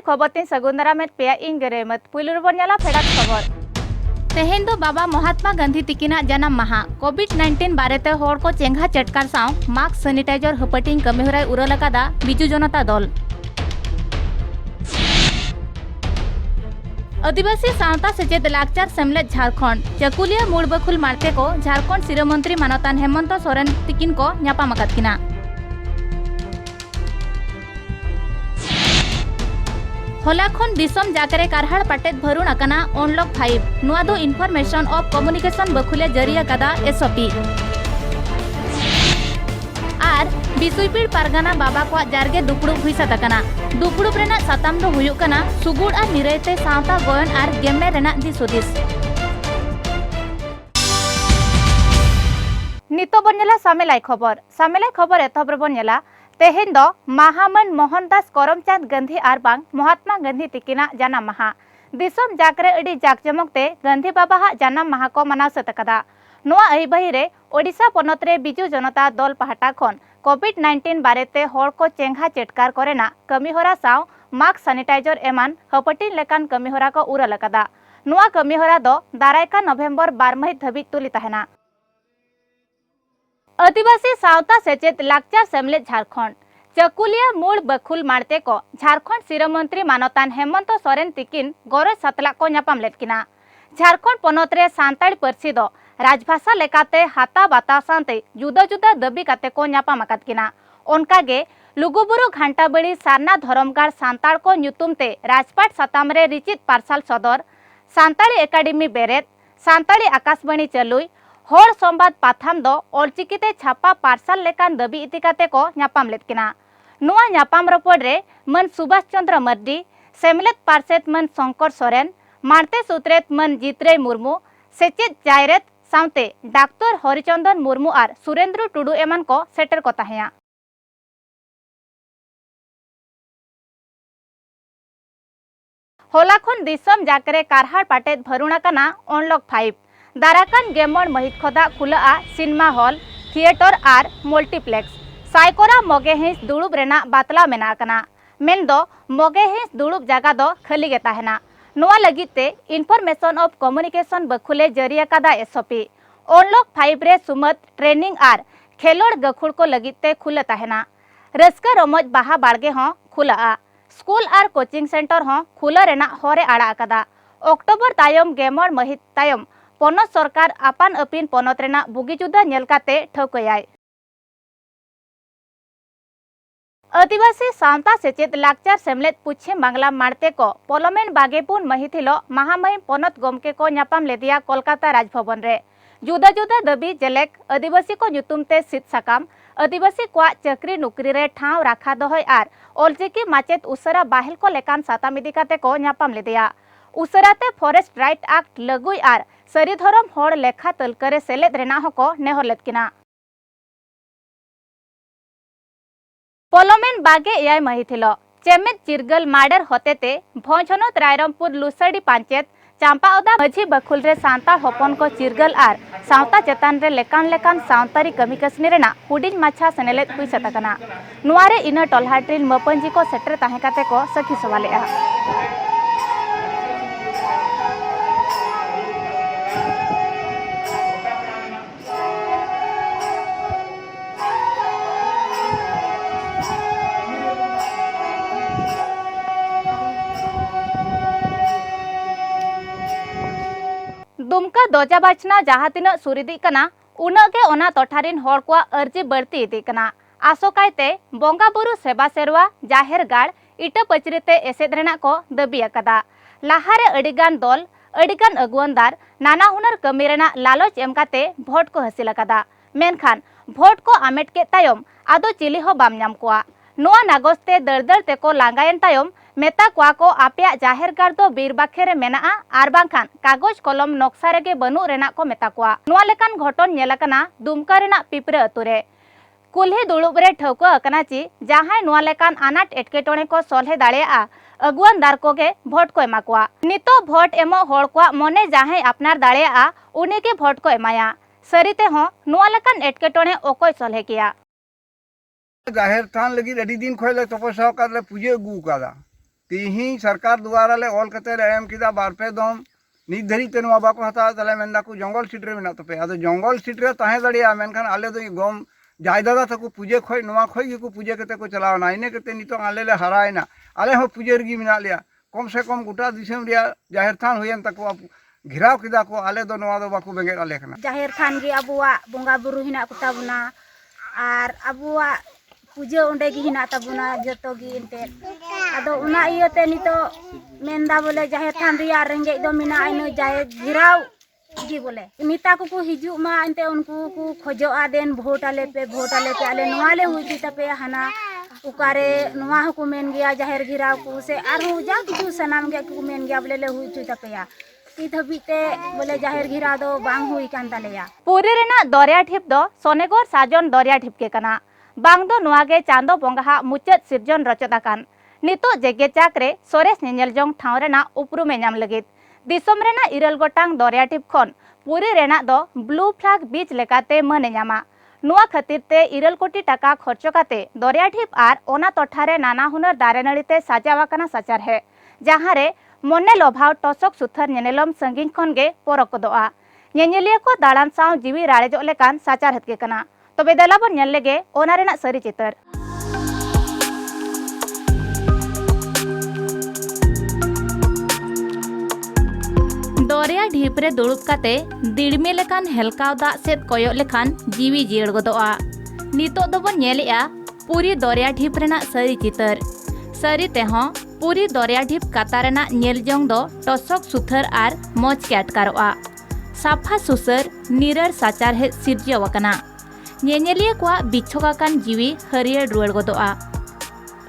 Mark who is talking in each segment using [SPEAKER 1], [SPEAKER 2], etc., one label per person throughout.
[SPEAKER 1] खबर तीन सगुंदरा में पेया इन गरेमत पुलुर बन्याला फेडात खबर तेहेन दो बाबा महात्मा गांधी तिकिना जन्म माहा कोविड-19 बारेते होड़ को चेंगा चटकार साव मास्क सैनिटाइजर हपटिंग कमिहराय उरलकादा बिजू जनता दल आदिवासी सावता सेचेद लाकचार सेमलेद झारखंड चकुलिया मूल बखुल मारते को झारखंड सिरमंत्री मानतान हेमंत सोरेन तिकिन को न्यापामाकात किना होलाखन दिसम जाकरे कारहाड़ पाटेद भरुण अकना अनलॉक 5 नुआ दो इनफॉरमेशन ऑफ कम्युनिकेशन बखुले जरिया कदा एसओपी आर बिसुईपीड़ पारगाना बाबा को जारगे दुपड़ुब हुई सतकना दुपड़ुब रेना साताम दो हुयुक कना सुगुड़ आर निरयते सावता गोयन आर गेमने रेना दिस हुदिस नितो बन्यला सामेलाई खबर एतहबर बन्यला तेहेन दो महामन मोहनदास करमचंद गांधी आर बांग महात्मा गांधी तिकिना जन्म माहा दिसम जाकरे अडी जाकजमकते गांधी बाबा हा जन्म माहा को मनाव सतकदा नुआ अहिबहिरे ओडिशा पनतरे बिजू जनता दल पहाटा खन कोविड-19 बारेते होड़ को चेंगा चेटकार करेना कमिहोरा साव मास्क सैनिटाइजर एमान हपटिन लेकान कमिहोरा को उरलकादा नुआ कमिहोरा दो दारायका नवेम्बर 12 महित धबित तुली तहना आदिवासी सावता सेचेत लाकचार सेमलेद झारखंड चकुलिया मूल बखुल मारते को झारखंड सिरमंत्री मानतान हेमंत सोरेन तिकिन गौरव सतला को न्यापाम लेदकिना झारखंड पनतरे सांताड़ी पारसी दो राजभाषा लेकाते हाता बाता सानते जुदा जुदा दबी काते को न्यापाम आकात किना ओनकागे लुगुबुरु घंटाबड़ी सारना धरमगाड़ सांताड़ को न्युतुमते राजपाट सातामरे रिचित पार्सल सदर सांताड़ी एकाडेमी बेरेद सांताड़ी आकाशवाणी चलुई होड़ संवाद पाथाम दो ऑलचिकीते छापा पार्सल लेकान दबी इतिकाते को न्यापाम लेदकिना नुआ न्यापाम रपड़ रे मन सुभाष चंद्र मर्डी सेमलेद पार्सेत मन शंकर सोरेन मारते सुत्रेत मन जितरे मुर्मू सेचेद जायरेत सावते डाक्टर हरिचंदन मुर्मू आर सुरेंद्र टुडू एमन को सेटर को ताहेया होलाखन दिसम जाकरे कारहाड़ पाटेद भरुणा कना अनलॉक 5 दाराकान गेमर महित खोदा खुला सिनेमा हॉल थिएटर आर मल्टीप्लेक्स साइकोरा मगे हिंस दुड़ुब रेना बातला मेना कना मेन दो मगे हिंस दुड़ुब जागा दो खाली गे ताहेना नुआ लगिते इनफॉरमेशन ऑफ कम्युनिकेशन बखुले जरिया कदा एसओपी अनलॉक 5 रे सुमत ट्रेनिंग आर खेलोड़ गखुड़ को लगिते खुला ताहेना रस्का रमज बाहा बाड़गे हों खुला स्कूल आर कोचिंग सेंटर हों खुला रेना होरे आड़ा कदा अक्टोबर तायम गेमर महित तायम पनत सरकार आपान अपिन पनत रेना बुगी जुदा नेलकाते ठौकयाय आदिवासी सावता सेचेद लाकचार सेमलेद पश्चिम बांग्ला मारते को पलमेन बागेपुन महिथिलो महामहिम पनत गमके को न्यापाम लेदिया कोलकाता राजभवन रे जुदा जुदा दबी जेलेक आदिवासी को ᱧᱩᱛᱩᱢते सित साकाम आदिवासी को चक्री नुकरी रे ठाव राखा दोहय आर ऑलचिकी माचेत उसरा बाहेल को लेकान साताम इदिकाते को न्यापाम लेदिया उसराते फॉरेस्ट राइट एक्ट लगुई आर सरी धरम होड़ लेखा तलकरे सेलेद रेना हको नेहर लेदकिना पलमेन बागे एयाय महिथिलो चेमेद चिरगल माडर होतेते भोजनत रायरमपुर लुसड़ी पंचायत चांपाओदा मझी बखुल रे सांताड़ होपन को चिरगल आर सावता चेतान रे लेकान लेकान सावतारी कमी कसनी रेना हुडिंग माछा सेनेलेद हुई सतकना नुआरे इना टोल्हाट्रिन मपंजी को सेटर ताहेकाते को सखी सवालेआ दुमका दोजा बाचना जहाँ तीन सुरिदी कना उनगे ओना टोठारिन होड़ को अर्जी बढ़ती इदी कना आसोकायते बोंगा बुरु सेवा सेरवा जाहेर गाड़ इटा पचरीते एसेद रेना को दबी अकदा लाहारे अडिगान दल अडिगान अगुवनदार नाना हुनर कमी रेना लालच एमकाते भोट को हासिल अकदा मेनखान भोट को आमेट के तायम आदो चिली हो बाम नाम कोआ नुआ नागोस्ते दरदर तेको लांगायन तायम मेता कुआ को आपेया जाहेर गाड़ दो बीर बाखेरे मेना आर बांखान कागज कलम नक्शा रेगे बनु रेना को मेता कुआ नुआ लेकान घटन नेलकना दुमका रेना पिपरे अतुरे कुल्ही दुड़ुब रे ठौका अकना ची जहां नुआ लेकान अनाट एटकेटोणे को सलहे दाड़ेया अगुवानदार कोगे भोट को एमा कुआ नितो भोट एमो होड़ को मने जहां अपनार दाड़ेया उनी के भोट को एमाया सरीते हो नुआ लेकान एटकेटोणे ओकोय सलहे किया
[SPEAKER 2] जाहेर थान लगी अड़ी दिन खोले तपस्या कर पूजे अगू कादा तीही सरकार द्वारा ले ऑल कते एम किदा बार पे दम नित धरी ते नवा बाको हता तले मेनदा को जंगल सीट रे मेना तपे आदो जंगल सीट रे ताहे दड़िया मेनखान आले दो गम जायदादा तको पूजे खोय नवा खोय गी को पूजे कते को चलावना इने कते नितो आले ले हरायना आले हो पूजे रगी मिना लिया कम से कम गोटा दिसम रिया जाहिर थान हुयन तको घिराव किदा को आले दो नवा दो बाको बेंगे आले कना
[SPEAKER 3] जाहिर थान गे अबुआ बोंगा बुरु हिना को ताबुना आर अबुआ पूजा ओंडे गी हिना ताबुना जतो गी इनते आदो उना इयते नितो मेंदा बोले जाहिर थान रिया रेंगे दो मिना आइनो जाहिर घिराव जी बोले मिता को हिजू मा इनते उनको को खोजो आदेन वोट आले पे आले नवाले हुई तपे हना उकारे नवा को मेन गया जाहिर घिराव को से आरो जा किछु सनाम गे को मेन गया बोले हुई तपेया धबीते बोले जाहिर घिरा दो बांग हुई कान तालेया
[SPEAKER 1] पुरी रेना दरिया ठिप दो सोनेगोर साजन दरिया ठिप के कना बांग दो नुआगे चांदो बोंगा मुचाद सिरजन रचदाकान नितो जेगे चाकरे सोरेस नेनेल जोंग ठाव रेना उपरुमे नाम लगित दिसोम रेना इरल गोटांग दरिया ठिप खन पुरी रेना दो ब्लू फ्लैग बीच लेकाते मने नामा नुआ खातिर ते इरल कोटी टाका खर्चो काते दरिया ठिप आर ओना टोठारे नाना हुनर दारे नड़ीते साजावाकाना साचार है जहां रे मने लोभाव टसक सुथर नेनेलम संगिन खनगे परकोदोआ नेनेलिया को दालान साव जीवी राड़ेजो लेकान साचार हतके कना तबे देलाबन नेल लेगे ओना रेना सरी चितर दरिया ढीपरे दुड़ुब काते दिड़मे लेकान हेलकाव दा सेद कोयो लेखान जीवी जियड़ गोदोआ नितो दोबन नेलेआ पुरी दरिया ढीप रेना सरी चितर सरी तेहों पुरी दरिया ढीप कातारेना नेलजोंग दो टसक सुथर आर मौज के अटकारोआ साफा सुसर निरर साचार हे सिरजियावकना नेनेलिया को बिछोगाकान जीवी हरियर रुआड़ गोदोआ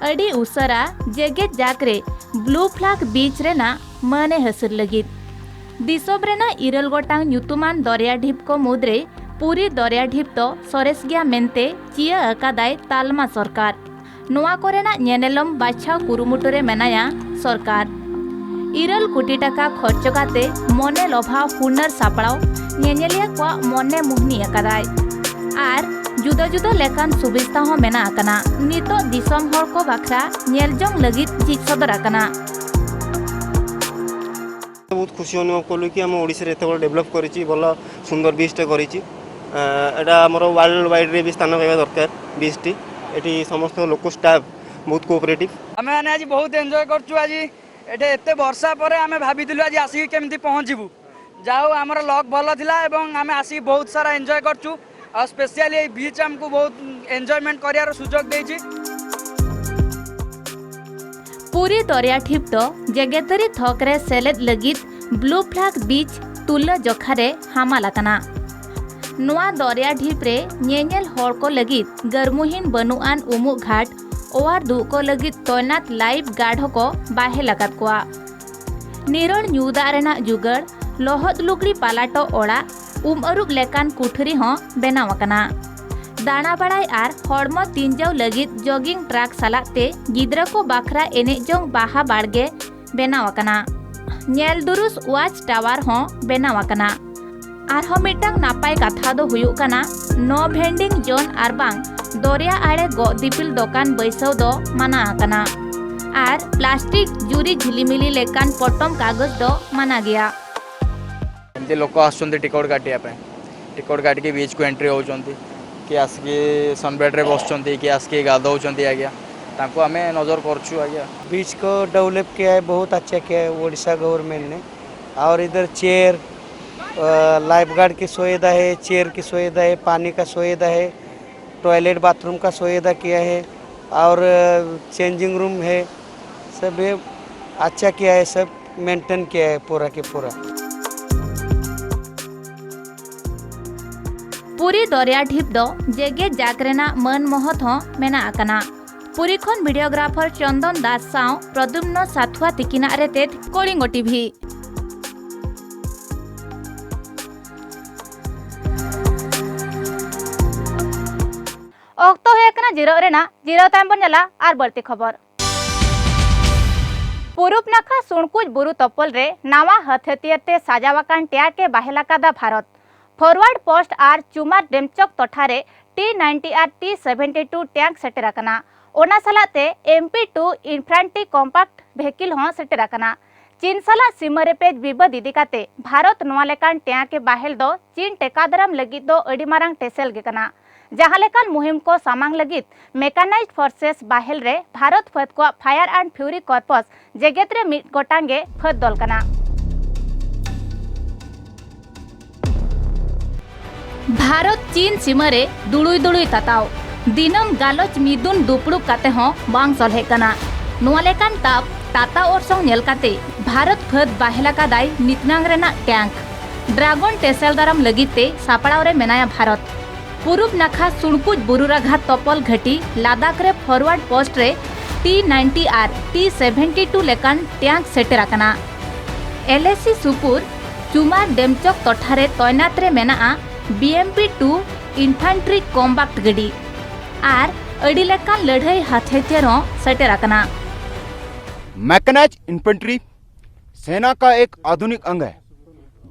[SPEAKER 1] अडी उसरा जेगे जाकरे ब्लू फ्लैग बीच रेना मने हसर लगित दिसोम रेना इरल गोटांग न्यूतुमान दरिया ढीप को मुद्रे पुरी दरिया ढीप तो सोरेस गया मेनते चिया अकादाय तालमा सरकार नोआ कोरेना नेनेलम बाछाव कुरुमुटुरे मेनाया सरकार इरल कोटी टाका खर्च काते मने लोभाव हुनर सापड़ाव नेनेलिया को मने मुहनी अकादाय आर जुदा जुदा लेकान सुबिस्ता हो मेना अकना नितो दिसोम हर को बाखरा नेलजोंग लगित जित सदर अकना
[SPEAKER 4] बहुत खुशी अनुभव कलु कि आम ओडिशा रे एते बड़ डेभलप करिछि भल सुंदर बीचटे करिछि एटा हमर वर्ल्ड वाइड रे भी स्थान पाइबा दरकार बीचटी एटी समस्त लोक स्टाफ बहुत कोऑपरेटिव
[SPEAKER 5] आमे माने आज बहुत एन्जॉय करछु आज एटे एते वर्षा परे आमे भाबिथिलु आज आसी केमति पहुंचीबु जाऊ हमर लक भलो थिला एवं आमे आसी बहुत सारा एन्जॉय करछु आ स्पेशली ए बीच हमको बहुत एन्जॉयमेंट करियार सुजोग देछि
[SPEAKER 1] पुरी दरिया ठिप तो जेगेतरी थकरे सेलेद लगित ब्लू फ्लैग बीच तुल्य जखारे हामालाकना नुआ दरिया ढीप रे नेनेल हर को लगित गर्मुहीन बनुआन उमुक घाट ओआर दु को लगित तैनात लाइफ गार्ड को बाहे लगात कोआ निरण न्यूदा रेना जुगड़ लोहत लुकड़ी पालाटो ओड़ा अरुब लेकान कुठरी हो बेनावकना दाना बड़ाई आर हड़मो तिंजाव लगित जॉगिंग ट्रैक सालाते गिद्रा को बाखरा एनेजोंग बाहा बाड़गे बेनावकना नेल दुरुस वाच टावर हो बेनावकना आरहो मिटांग नापाय कथा दो हुयुक कना नो भेंडिंग जोन आरबांग दरिया आड़े गो दिपिल दुकान बैसाव दो माना आकना आर प्लास्टिक जुरी झिलिमिली लेकान पटम कागज दो माना गया
[SPEAKER 5] एमती लोक आसुंती टिकट काटिया पे टिकट काटिके बीच को एंट्री होउचंती कि आसके सनबेड रे बसचंती कि आसके गाधौचंती आज्ञा ताको आमे नजर करछु आज्ञा
[SPEAKER 4] बीच को डेवलप किया है बहुत अच्छा किया है ओडिशा गवर्नमेंट ने और इधर चेयर लाइफ गार्ड की सुविधा है चेयर की सुविधा है पानी का सुविधा है टॉयलेट बाथरूम का सुविधा किया है और चेंजिंग रूम है सब अच्छा किया है सब मेंटेन किया है पूरा के पूरा
[SPEAKER 1] पुरी दरिया ढीप दो जेगे जाकरेना मन मोहत हो मेना आकना पुरी खन वीडियोग्राफर चंदन दास साव प्रदुम्न साथुआ तिकिना रे तेत Kalinga TV अक्तो हेकना zero Raina zero ताम बन जाला आर बरती खबर पूरब नाखा सुणकुज बुरु तपल रे नावा हथियार ते साजावाकान ट्या के बाहेला कादा भारत फॉरवर्ड पोस्ट आर चुमार डेमचक तोठारे T90 आर T72 टैंक सेटेराकना ओना सलाते MP2 इन्फेंट्री कॉम्पैक्ट व्हीकल हों सेटर आकना। चीन सला सीमा रेपेज विवाद इदी काते भारत नोआ लेकान टैंक के बाहेल दो चीन टेकादाराम लगित दो अडी मारांग टेसेल गे कना। जहां लेकान मुहिम को सामांग लगित मेकानाइज्ड फोर्सेस बाहेल रे भारत फद को फायर एंड फ्यूरी कॉर्पस जेगेत रे मिट गोटांगे फद दल कना। भारत चीन सीमा रे दुलुई दुलुई ताताव दिनम गालोच मिदुन दुपड़ुक काते हों बांग सलहे कना। नोआ लेकान ताप टाटा ओरसोंग नेल काते भारत फद बाहेला का दाई नितनांग रेना टैंक ड्रैगन टेसेल दाराम लगिते सापड़ाव रे मेनाया भारत। पूरब नाखा सुणकुज बुरुराघात तोपल घटी लादाख रे फॉरवर्ड पोस्ट रे T-90R T-72 लेकान टैंक सेटर आकना। LAC सुपुर चुमार डेमचक तोठारे तैनात रे मेना BMP-2 इन्फेंट्री कॉम्पैक्ट गडी आर अडी लेकान लड़ाई हथियारों सेटर आकना।
[SPEAKER 6] मैकेनाइज्ड इन्फेंट्री सेना का एक आधुनिक अंग है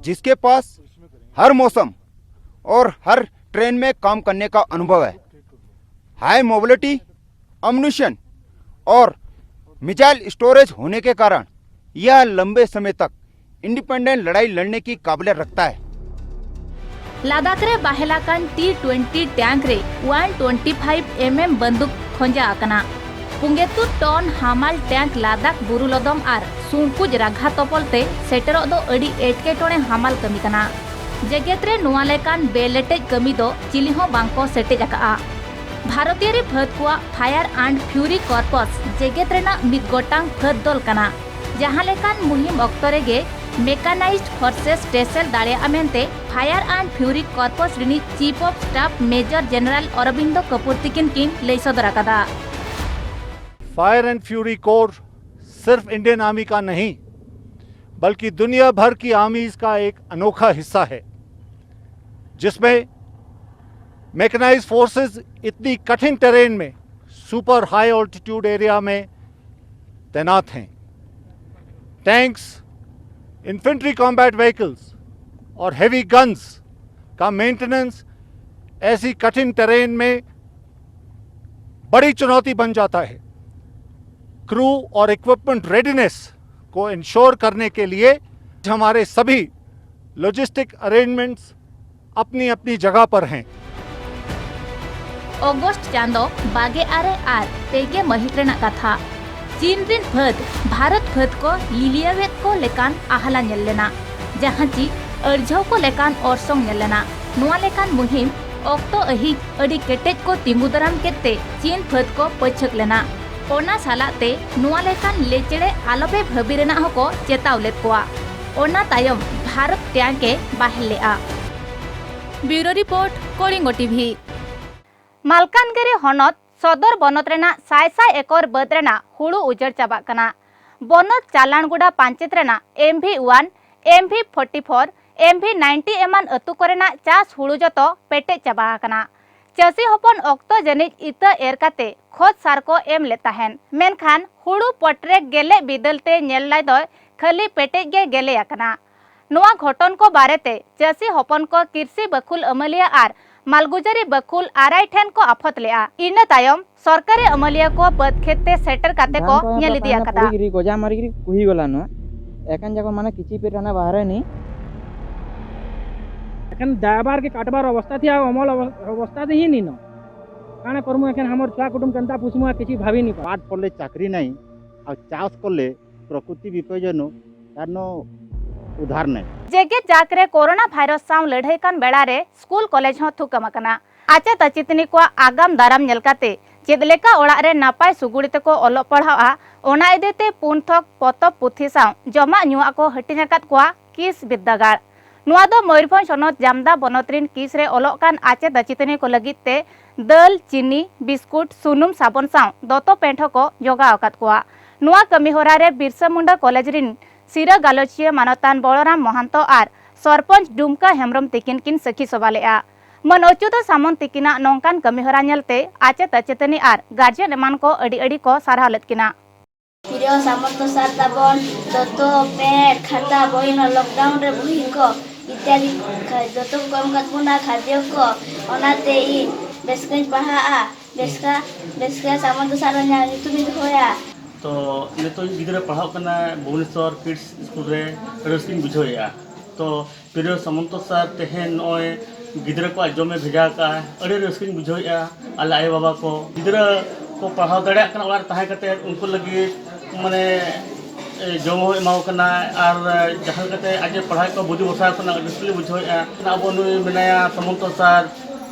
[SPEAKER 6] जिसके पास हर मौसम और हर ट्रेन में काम करने का अनुभव है। हाई मोबिलिटी, अम्युनिशन और मिसाइल स्टोरेज होने के कारण यह लंबे समय तक इंडिपेंडेंट लड़ाई लड़ने की काबिलियत रखता है।
[SPEAKER 1] लद्दाख रे बाहेलाकान T-20 टैंक रे 125 mm बंदूक खोंजा आकना। 75 ton हामाल tank Ladakh बुरुलदम are सुणकुज Radha तोपलते सेटरो दो अडी एटकेटोणे हामाल कमी कना। जेगेत रे नोआ लेकान बेलेटेज कमी दो चिली हों बांको सेटेज आका। भारतीय रे फद कुआ फायर एंड फ्यूरी कॉर्पस जेगेत रेना मिद गोटांग फद दल कना। जहां लेकान मुहिम अक्तरे गे मेकानाइज्ड फोर्सेस टेसेल दाड़ेया मेनते फायर एंड फ्यूरी कॉर्पस रिनी chief of staff major general Aurobindo Kapoor तिकिन किन लई सदर आकादा।
[SPEAKER 7] फायर एंड फ्यूरी कोर सिर्फ इंडियन आर्मी का नहीं बल्कि दुनिया भर की आर्मीज का एक अनोखा हिस्सा है जिसमें मैकेनाइज्ड फोर्सेस इतनी कठिन टेरेन में सुपर हाई ऑल्टीट्यूड एरिया में तैनात हैं। टैंक्स, इन्फेंट्री कॉम्बैट व्हीकल्स और हेवी गन्स का मेंटेनेंस ऐसी कठिन टेरेन में बड़ी चुनौती बन जाता है। क्रू और इक्विपमेंट रेडीनेस को इंश्योर करने के लिए हमारे सभी लॉजिस्टिक अरेंजमेंट्स अपनी अपनी जगह पर हैं।
[SPEAKER 1] अगस्त चांदो बागे आरे आर पेगे महित्रेना कथा चीन रिन फद भारत फद को लिलियावेत को लेकान आहला नेलेना जहां ची अर्झो को लेकान ओरसोंग नेलेना। नुआ लेकान मुहिम ऑक्टो अही अडी केटेज को तिंगुदराम केते चीन फद को पछक लेना। ओना सालाते नुआ लेकान लेचेड़े आलोपे भबिरेना हको चेताव लेत कोआ। ओना तायम भारत टैंके बाहेलेआ। Bureau report Kalinga TV. Malkangiri हनत सदर बनत रेना साय साय एकर बद रेना हुड़ू उजड़ चाबा कना। बनत चालानगुड़ा panchayat Raina MV1, MV44, MV90 एमान अतु करेना चास हुड़ू जतो पेटे चाबा कना। चासी हपन ऑक्तो जनिज इता एर काते खोद सार को एम लेता है मेनखान हुड़ू पटरे गेले बिदलते नेल लाई दो खाली पेटे गे गेले आकना। नुआ घटन को बारेते चासी हपन को किरसी बकुल अमलिया आर मालगुजारी बकुल आराई ठेन को आफत लेआ। इन तायम सरकारी अमलिया को बद खेते सेटर काते को नेल दिया कदा।
[SPEAKER 8] गोजा मारिगिरी कुही गला न एकान जगह माने किछि पे रहना बाहर नहीं
[SPEAKER 9] एखन दाबार के काटबार अवस्था थी अमल अवस्था ही नी न काना करमु एखन हमर छुआ कुटुम केनता पुछमु किछि भाबी नी
[SPEAKER 10] पाठ पढ़ले चाकरी नहीं आ चाष करले प्रकृति विपर्यय तारनो उधार नहीं।
[SPEAKER 1] जेगे जाकरे कोरोना भाइरस साव लड़ाई कान बेड़ा रे स्कूल कॉलेज हो थुकम कना। आचे तचितनी को आगाम दाराम नेलकाते चेदलेका ओड़ा रे नापाय सुगुड़िते को ओलो पढ़ावा ओना इदेते पुनथक पतब पुथी साव जमा नुआ को हटिनाकात कोआ किस विद्यागार। नुआ दो मयूरभंज सनत जामदा बनतरिन किस रे ओलोक कान आचे तचितनी को लगिते दल, चीनी, बिस्कुट, सुनुम साबन साव दतो पेंठो को जोगा अकात कोआ। नुआ कमी होरा रे बिरसा मुंडा कॉलेज रिन सिरा गालोचिया मानतान बलराम महंतो आर सरपंच डुमका हेम्ब्रम तिकिन किन सखी सवालेआ। मन अच्युत सामंत तिकिना नौकान कमी होरा नेलते आचे तचेतनी आर गार्जियन एमान को अडी अडी को सारा लेत किना।
[SPEAKER 11] हिरो सामंत सार ताबन दतो पेट खाता बहिन लॉकडाउन रे बही को इत्यादि दतो कम कतपुना खाद्य को ओनाते इ बेसकज पढ़ा बेसका सामंत सार ᱧᱩᱛᱩᱢ ᱤᱧ ᱫᱚᱦᱚᱭᱟ।
[SPEAKER 12] तो नितों गिद्रा पढ़ाव करना भुवनेश्वर किड्स स्कूल रे रस्किन बुझाया तो फिर सामंत सार तेहन नॉय गिद्रा को जमे भेजा का अड़े रस्किन बुझाया आले आय बाबा को गिद्रा को पढ़ाव दड़िया कना ओला ताहे कते उनको लगी माने जम एमाव कना और जहां कते आज पढ़ाई को बुझ बसा कना रस्किन बुझाया अब नुई मेनाया सामंत सार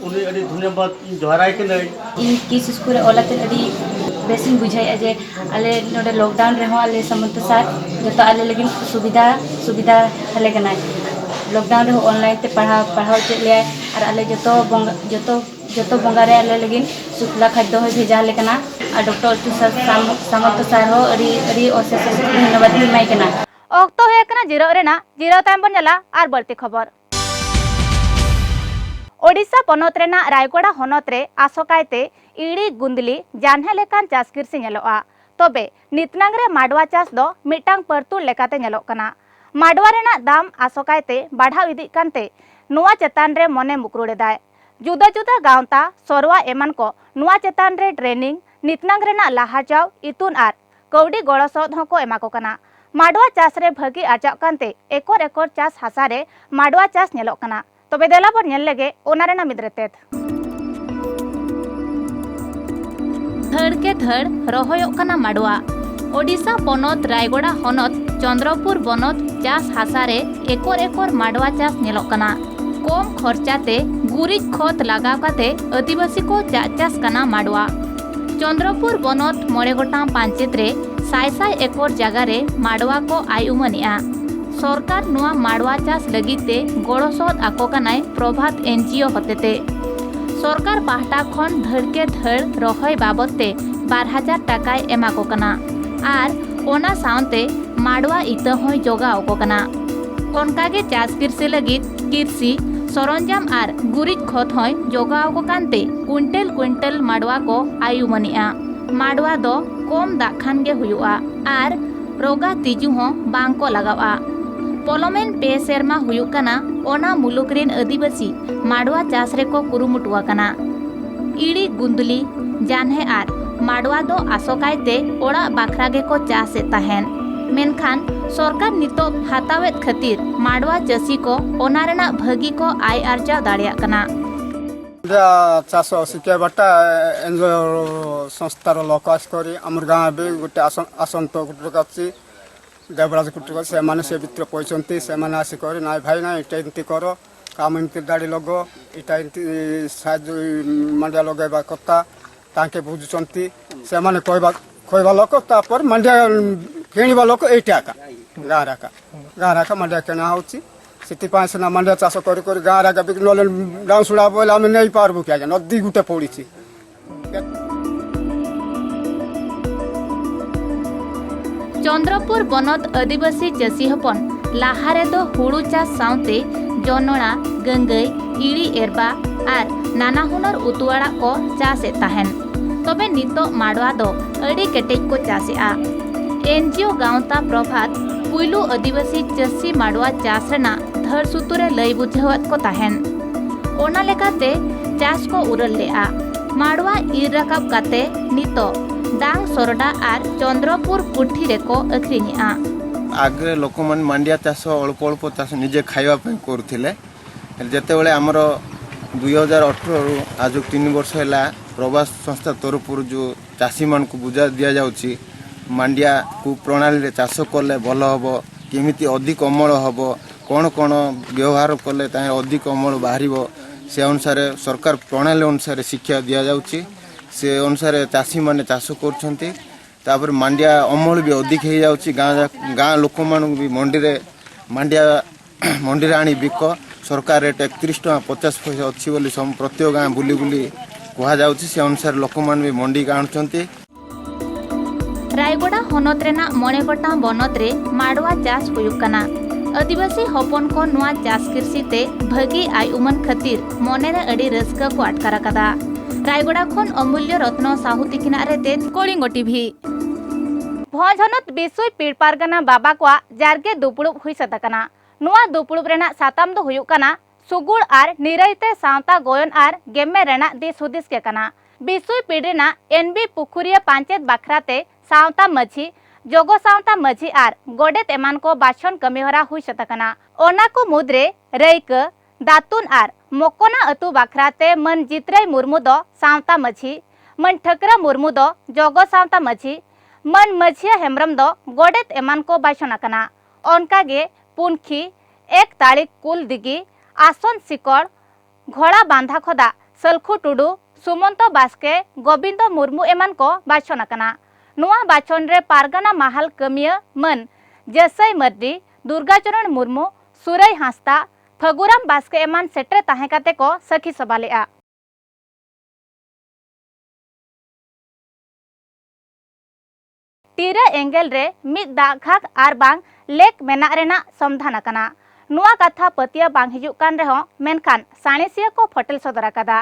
[SPEAKER 12] उनी अड़ी धन्यवाद जोहराय कने
[SPEAKER 11] इन किस स्कूल ओलाते अड़ी बेसिन बुझाया जे आले नोडे लॉकडाउन रे हो आले सामंत सार जतो आले लेकिन सुविधा हले कना लॉकडाउन रे ऑनलाइन ते पढ़ाव चे ले और आले जतो बंगा रे आले लेकिन शुक्ला खाद्य हो भेजा ले कना और डॉक्टर सामंत सार हो अड़ी ओसेस धन्यवाद माई कना
[SPEAKER 1] ऑक्तो है कना जीरो रेना जीरो ताम बन जाला आर बढ़ती खबर ओडिशा पनत रेना रायगड़ा हनत रे आसोकायते इड़ी गुंदली जान्हे लेकान चास किरसी नेलोआ तबे नितनांग रे माडवा चास दो मिटांग परतुल लेकाते नेलोक कना माडवा रेना दाम आसोकायते बढ़ाव इदी कानते नुआ चेतान रे मने मुकरुड़े दाय जुदा जुदा गांवता सरवा एमान को नुआ चेतान रे ट्रेनिंग नितनांग रेना लाहाजाव इतुन आर कौडी गड़सद हको एमाको कना माडवा चास रे भगी आजाव कानते एकोर चास हासा रे माडवा चास नेलोक कना तबे देला पर नेल लेगे ओना रेना मिद्रेतेत धड़ के धड़ रहोयोक कना माडवा ओडिशा पनत रायगड़ा हनत चंद्रपुर बनत चास हासारे एकोर माडवा चास नेलोक कना कम खर्चाते गुरिज खत लगाव काते आदिवासी को चास कना माडवा चंद्रपुर बनत मोड़े गोटां पांचेत रे साय एकोर जगह रे माडवा को आयुमनिया सरकार नुआ माडवा चास लगिते गड़सद आको कनाय प्रभात एनजीओ हतेते सरकार पाहटा खन धड़के धड़ रहोय बाबदते 12,000 टाकाय एमाको कना आर ओना साउंते माडवा इता होय जोगाव को कना ओनकागे चास किरसी लगित किरसी सरंजाम आर गुरिज खत होय जोगाव को कानते क्विंटल माडवा को आयुमनिया माडवा दो कम दाखान गे हुयुआ आर रोगा तिजु हो बांग को लगावा पलोमेन पे सेरमा हुयुक कना ओना मुलुक रेन आदिवासी माडवा चास रे को कुरुमुटुआ कना इड़ी गुंदली जान्हे आर माडवा दो आसोकायते ओड़ा बाखरा गे को चास ताहेन मेनखान सरकार नितो हातावेत खातिर माडवा चासी को ओना रेना भगी को आय आर्जा दाड़िया कना
[SPEAKER 2] चाष शिक्षा बाटा एनजीओ संस्थार लोक आसिक आमर गाँ भी गोटे आसंत गोटे देवराज कुटुक से भितर पहुँचती से आसिक ना भाई ना इटा एमती कर काम एमती दाड़ी लग इटा एमती साहाଯ୍ୟ मांडिया लगेबा कथा ताके बुझुंट से कहवा लोक तापर मांडिया किणवा लोक एटा गाँ राका मांडिया किणा होची से सीना मांडिया चाष कर गाँ राका बिक ना डाउन सुड़ा बोले आम नहीं पार्बू क्या नदी गुटे पड़ी
[SPEAKER 1] चंद्रपुर बनत आदिवासी चासी हपन लाहारे दो हुड़ू चास साउते जनोड़ा गंगई इड़ी एरबा आर नाना हुनर उतुआड़ा को चासे ताहेन तबे नितो माडवा दो अड़ी केटेज को चासेआ एनजीओ गांवता प्रभात पुइलू आदिवासी चासी माडवा चास रेना धड़ सुतुरे लई बुझावत को ताहेन ओना लेकाते चास को उरल लेआ माडवा इर रकाब काते नितो दांग सोरडा आर चंद्रपुर पुठी रे को अखरिनिया
[SPEAKER 13] आगे लोक मन मांडिया चाष अल्प अल्प चाष निजे खाइबा पे करथिले जेते बेले हमर 2018 आज 3 वर्ष हैला प्रवास संस्था तरफ जो चाषी मान को बुझा दिया जाउची मांडिया को प्रणाली रे चाष करले भल हबो केमिति अधिक अमल हबो कोन कोन व्यवहार करले ताहे अधिक अमल बाहरिबो से अनुसार सरकार प्रणाली अनुसार शिक्षा दिया जाउची से अनुसार चाषी माने चाष कर मांडिया अमल भी अधिक हो जाउची गाँ लोक मान भी मंडी रे आनी बिक सरकार रेट 31 टका 50 पैसा अच्छी बोली प्रत्येक गाँ बुली बुली कहा जाउची से अनुसार लोक मान भी मंडी का आनुचंती
[SPEAKER 1] रायगड़ा हनत रेना मणेगोटा बनत रे माडवा चास हुयुक कना आदिवासी हपन को नुआ चास किरसीते भगी आय उमन खातिर मने रे अड़ी रस्का को अटकारा कदा रायगड़ा खन अमूल्य रत्न साहू तिकिना रे ते कलिंग टीवी भोजनत बिसुई पीड़ पारगना बाबा को जारगे दुपुड़ुब हुई सतकना नुआ दुपुड़ुब रेना साताम दो हुयुक कना सुगुड़ आर निरैते सावता गोयन आर गेमे रेना दिस हुदिस के कना बिसुई पीड़ना एनबी पुखुरिया पंचायत बाखराते सावता मझी जोगो सावता मझी आर गोडेत एमान को बाछन कमीहरा हुई सतकना ओना को मुद्रे रईक दातुन आर मोकोना अतु बाखराते मन जितराई मुर्मू दो सावता मझी मन ठकरा मुर्मू दो जोगो सावता मझी मन मझिया हेम्ब्रम दो गोडेत एमान को बाछनकना ओनकागे पुनखी एक तारीख कुल दिगी आसन सिकड़ घोड़ा बांधा खोदा सलखु टुडू सुमंत बास्के गोविंद मुर्मू एमान को बाछनकना नुआ बाछन रे पारगाना महाल कमिया मन जसई मर्दी दुर्गाचरण मुर्मू सुरई हांसदा फगुराम बास्के एमान सेट्रे ताहे काते को सखी सबालेआ टीरा एंगल रे मिद दाघाक आर बांग लेक मेना रेना समाधान कना नुआ कथा पतिया बांग हिजुक कान रेहो मेनखान साणिसिया को फटेल सदर अकादा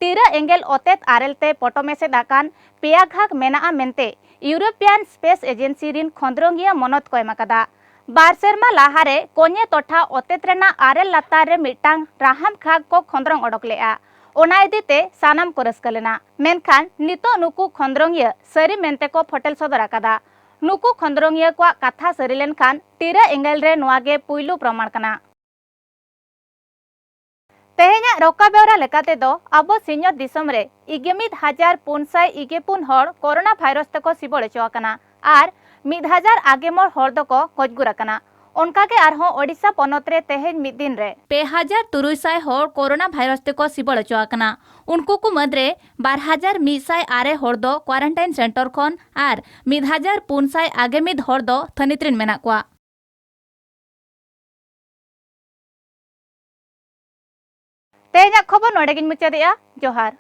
[SPEAKER 1] टीरा एंगल ओतेत आरेलते पटो मेसे दाकान पेया घाक मेना मेनते यूरोपियन स्पेस एजेंसी रिन खंद्रोंगिया मनत को एमाकादा बार सेरमा लाहारे कोन्ये टोठा ओतेत रेना आरेल लातार रे मिटांग राहाम घाक को खंद्रोंग ओडक लेआ ओना इदीते सानाम को रस्कलेना मेनखान नितो नुकु खंद्रोंगिया सरी मेनते को फटेल सदर अकादा नुकु खंद्रोंगिया को कथा सरी लेनखान टीरा एंगल रे नुआगे पुइलु प्रमाण कना तेहेኛ रोका बेवरा लेकाते दो अबो सिंहत दिसम रे 11,424 हर कोरोना भाइरस तको सिबळ चोकना आर 1,000 आगे मोर हर दको गजगुरकना उनका के आरहो ओडिशा पनत रे तेहेñ मिद दिन रे 2,300 हर कोरोना भाइरस तको सिबळ चोकना उनको को मदरे 12,106 हर दो क्वारंटाइन सेंटर खन आर 1,400 आगे मिद हर दो थनित्रिन मेना कोआ तेहेኛ खबर नोडेगिन मुचादेया जोहार।